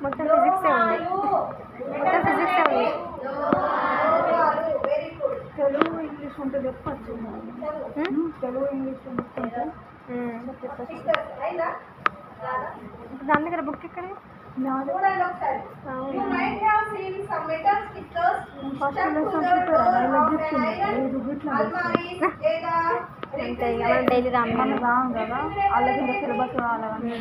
మొత్తం ఫిజిక్సే ఉంది. మొత్తం ఫిజిక్సే ఉంది. తెలుగు ఇంగ్లీష్ ఉంటే చెప్పచ్చు. తెలుగు ఇంగ్లీష్ చెప్పచ్చు. దాని దగ్గర బుక్ ఎక్కడ? అంతే ఇక మనం డైలీ రాము కదా, అలాగే సిలబస్ రావాలి.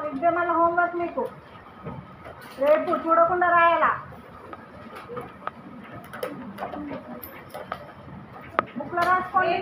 విద్య మళ్ళీ హోంవర్క్ మీకు రేపు చూడకుండా రాయాలా. బుక్లో రాసుకోండి.